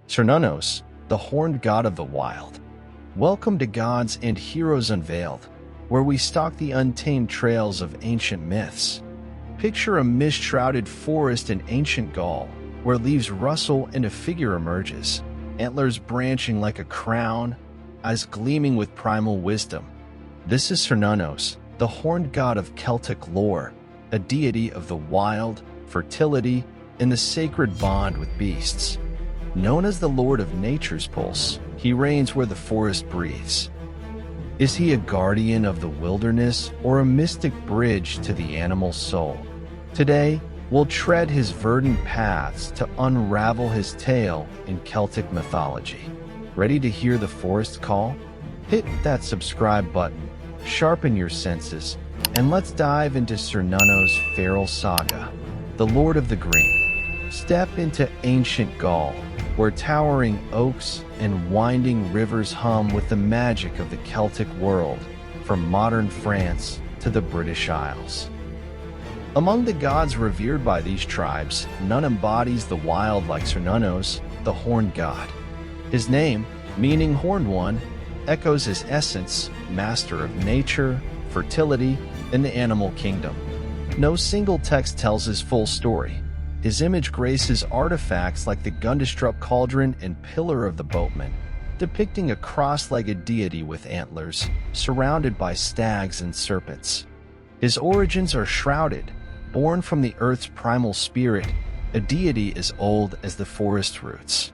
Cernunnos, the horned god of the wild. Welcome to Gods and Heroes Unveiled, where we stalk the untamed trails of ancient myths. Picture a mist-shrouded forest in ancient Gaul, where leaves rustle and a figure emerges, antlers branching like a crown, eyes gleaming with primal wisdom. This is Cernunnos, the horned god of Celtic lore, a deity of the wild, fertility, and the sacred bond with beasts. Known as the Lord of Nature's Pulse, he reigns where the forest breathes. Is he a guardian of the wilderness or a mystic bridge to the animal soul? Today, we'll tread his verdant paths to unravel his tale in Celtic mythology. Ready to hear the forest call? Hit that subscribe button, sharpen your senses, and let's dive into Cernunnos' feral saga, the Lord of the Green. Step into ancient Gaul, where towering oaks and winding rivers hum with the magic of the Celtic world, from modern France to the British Isles. Among the gods revered by these tribes, none embodies the wild like Cernunnos, the horned god. His name, meaning horned one, echoes his essence, master of nature, fertility, and the animal kingdom. No single text tells his full story. His image graces artifacts like the Gundestrup cauldron and Pillar of the Boatman, depicting a cross-legged deity with antlers, surrounded by stags and serpents. His origins are shrouded. Born from the earth's primal spirit, a deity as old as the forest roots.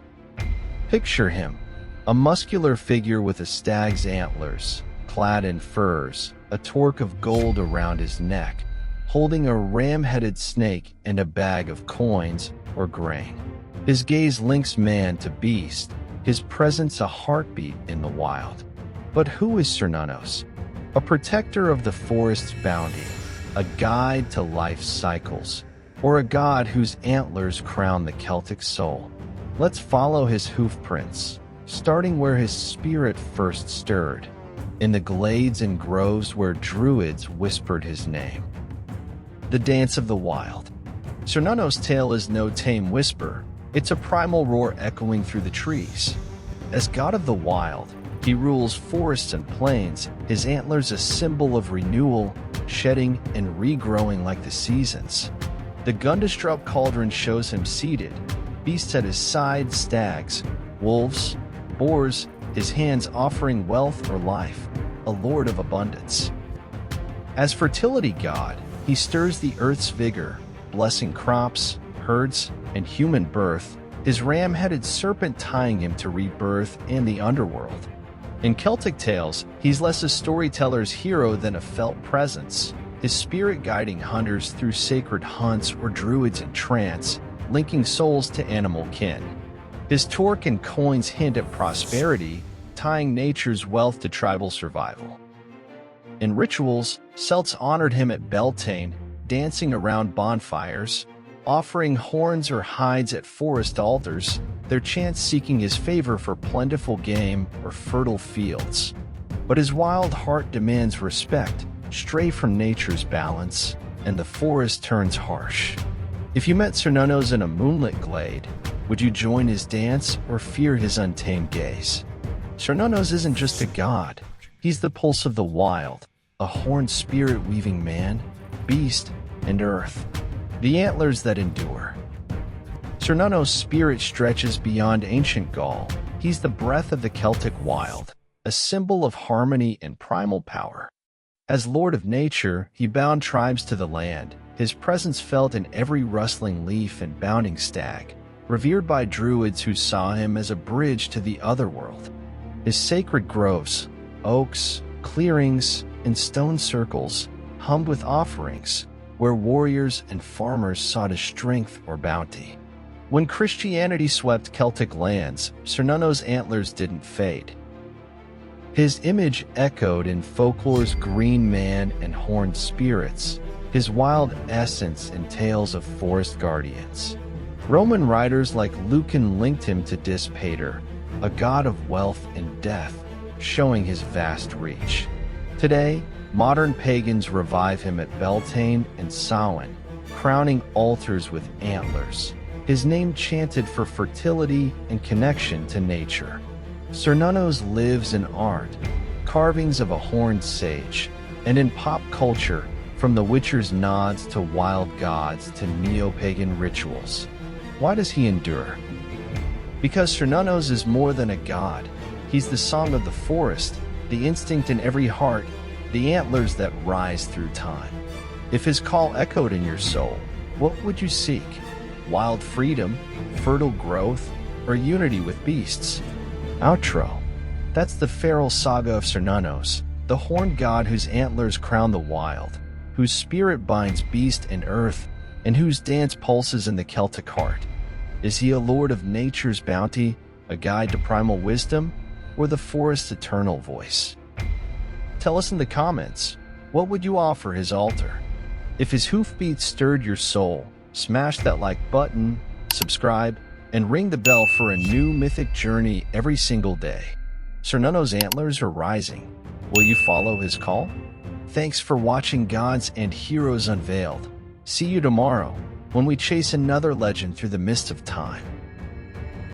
Picture him, a muscular figure with a stag's antlers, clad in furs, a torque of gold around his neck, holding a ram-headed snake and a bag of coins or grain. His gaze links man to beast, his presence a heartbeat in the wild. But who is Cernunnos? A protector of the forest's bounty, a guide to life's cycles, or a god whose antlers crown the Celtic soul? Let's follow his hoofprints, starting where his spirit first stirred, in the glades and groves where druids whispered his name. The Dance of the Wild. Cernunnos' tale is no tame whisper, it's a primal roar echoing through the trees. As god of the wild, he rules forests and plains, his antlers a symbol of renewal, shedding and regrowing like the seasons. The Gundestrup cauldron shows him seated, beasts at his side, stags, wolves, boars, his hands offering wealth or life, a lord of abundance. As fertility god, he stirs the earth's vigor, blessing crops, herds, and human birth, his ram-headed serpent tying him to rebirth and the underworld. In Celtic tales, he's less a storyteller's hero than a felt presence, his spirit guiding hunters through sacred hunts or druids in trance, linking souls to animal kin. His torque and coins hint at prosperity, tying nature's wealth to tribal survival. In rituals, Celts honored him at Beltane, dancing around bonfires, offering horns or hides at forest altars, their chants seeking his favor for plentiful game or fertile fields. But his wild heart demands respect, stray from nature's balance, and the forest turns harsh. If you met Cernunnos in a moonlit glade, would you join his dance or fear his untamed gaze? Cernunnos isn't just a god, he's the pulse of the wild, a horned spirit weaving man, beast, and earth. The antlers that endure. Cernunnos' spirit stretches beyond ancient Gaul. He's the breath of the Celtic wild, a symbol of harmony and primal power. As Lord of Nature, he bound tribes to the land, his presence felt in every rustling leaf and bounding stag, revered by druids who saw him as a bridge to the otherworld. His sacred groves, oaks, clearings, and stone circles hummed with offerings, where warriors and farmers sought his strength or bounty. When Christianity swept Celtic lands, Cernunnos' antlers didn't fade. His image echoed in folklore's green man and horned spirits, his wild essence in tales of forest guardians. Roman writers like Lucan linked him to Dispater, a god of wealth and death, showing his vast reach. Today, modern pagans revive him at Beltane and Samhain, crowning altars with antlers, his name chanted for fertility and connection to nature. Cernunnos lives in art, carvings of a horned sage, and in pop culture, from The Witcher's nods to wild gods to neo-pagan rituals. Why does he endure? Because Cernunnos is more than a god. He's the song of the forest, the instinct in every heart, the antlers that rise through time. If his call echoed in your soul, what would you seek? Wild freedom, fertile growth, or unity with beasts? Outro. That's the feral saga of Cernunnos, the horned god whose antlers crown the wild, whose spirit binds beast and earth, and whose dance pulses in the Celtic heart. Is he a lord of nature's bounty, a guide to primal wisdom, or the forest's eternal voice? Tell us in the comments, what would you offer his altar? If his hoofbeats stirred your soul, smash that like button, subscribe, and ring the bell for a new mythic journey every single day. Cernunnos' antlers are rising. Will you follow his call? Thanks for watching Gods and Heroes Unveiled. See you tomorrow, when we chase another legend through the mist of time.